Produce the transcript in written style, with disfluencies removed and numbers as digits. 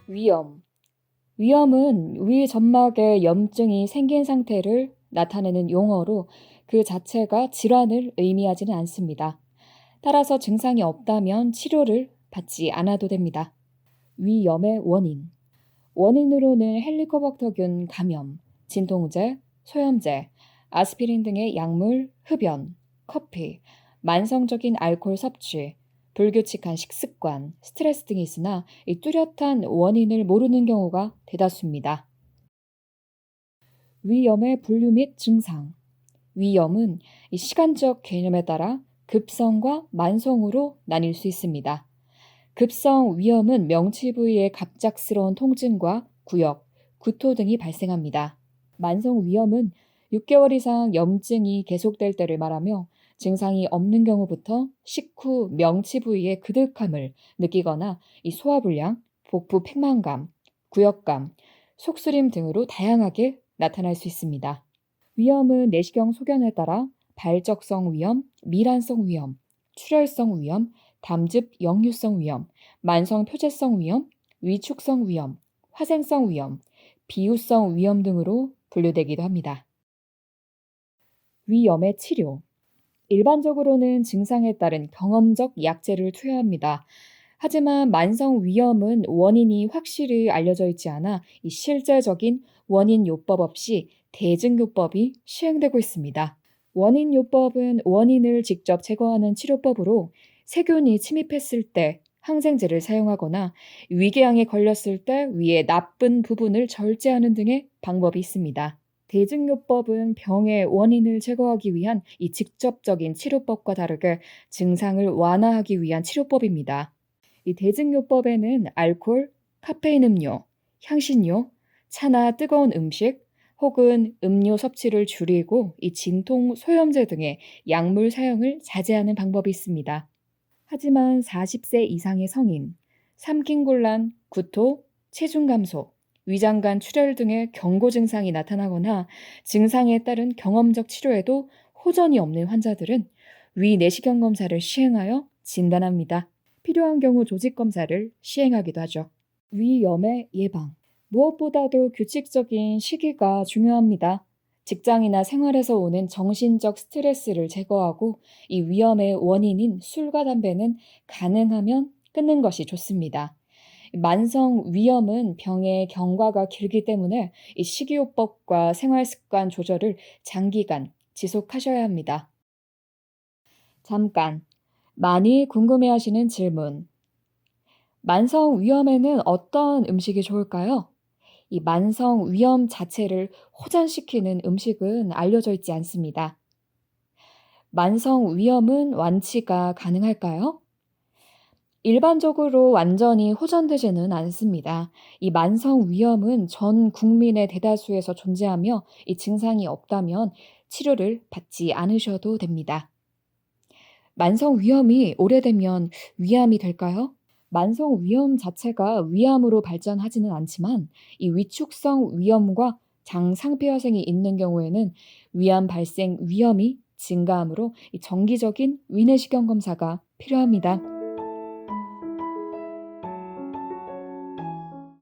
위염. 위염은 위 점막에 염증이 생긴 상태를 나타내는 용어로 그 자체가 질환을 의미하지는 않습니다. 따라서 증상이 없다면 치료를 받지 않아도 됩니다. 위염의 원인. 원인으로는 헬리코박터균 감염, 진통제, 소염제, 아스피린 등의 약물, 흡연, 커피, 만성적인 알코올 섭취, 불규칙한 식습관, 스트레스 등이 있으나 이 뚜렷한 원인을 모르는 경우가 대다수입니다. 위염의 분류 및 증상. 위염은 이 시간적 개념에 따라 급성과 만성으로 나뉠 수 있습니다. 급성 위염은 명치 부위의 갑작스러운 통증과 구역, 구토 등이 발생합니다. 만성 위염은 6개월 이상 염증이 계속될 때를 말하며 증상이 없는 경우부터 식후 명치 부위의 그득함을 느끼거나 이 소화불량, 복부 팽만감, 구역감, 속쓰림 등으로 다양하게 나타날 수 있습니다. 위염은 내시경 소견에 따라 발적성 위염, 미란성 위염, 출혈성 위염, 담즙 역류성 위염, 만성 표재성 위염, 위축성 위염, 화생성 위염, 비후성 위염 등으로 분류되기도 합니다. 위염의 치료. 일반적으로는 증상에 따른 경험적 약제를 투여합니다. 하지만 만성 위염은 원인이 확실히 알려져 있지 않아 이 실제적인 원인 요법 없이 대증요법이 시행되고 있습니다. 원인 요법은 원인을 직접 제거하는 치료법으로 세균이 침입했을 때 항생제를 사용하거나 위궤양에 걸렸을 때 위의 나쁜 부분을 절제하는 등의 방법이 있습니다. 대증요법은 병의 원인을 제거하기 위한 이 직접적인 치료법과 다르게 증상을 완화하기 위한 치료법입니다. 이 대증요법에는 알코올, 카페인 음료, 향신료, 차나 뜨거운 음식 혹은 음료 섭취를 줄이고 이 진통 소염제 등의 약물 사용을 자제하는 방법이 있습니다. 하지만 40세 이상의 성인, 삼킨곤란, 구토, 체중 감소, 위장관 출혈 등의 경고 증상이 나타나거나 증상에 따른 경험적 치료에도 호전이 없는 환자들은 위 내시경 검사를 시행하여 진단합니다. 필요한 경우 조직 검사를 시행하기도 하죠. 위염의 예방. 무엇보다도 규칙적인 식이가 중요합니다. 직장이나 생활에서 오는 정신적 스트레스를 제거하고 이 위험의 원인인 술과 담배는 가능하면 끊는 것이 좋습니다. 만성 위염은 병의 경과가 길기 때문에 이 식이요법과 생활습관 조절을 장기간 지속하셔야 합니다. 잠깐, 많이 궁금해하시는 질문. 만성 위염에는 어떤 음식이 좋을까요? 이 만성 위염 자체를 호전시키는 음식은 알려져 있지 않습니다. 만성 위염은 완치가 가능할까요? 일반적으로 완전히 호전되지는 않습니다. 이 만성 위염은 전 국민의 대다수에서 존재하며 이 증상이 없다면 치료를 받지 않으셔도 됩니다. 만성 위염이 오래되면 위암이 될까요? 만성 위염 자체가 위암으로 발전하지는 않지만 이 위축성 위염과 장상폐화생이 있는 경우에는 위암 발생 위험이 증가하므로 이 정기적인 위내시경 검사가 필요합니다.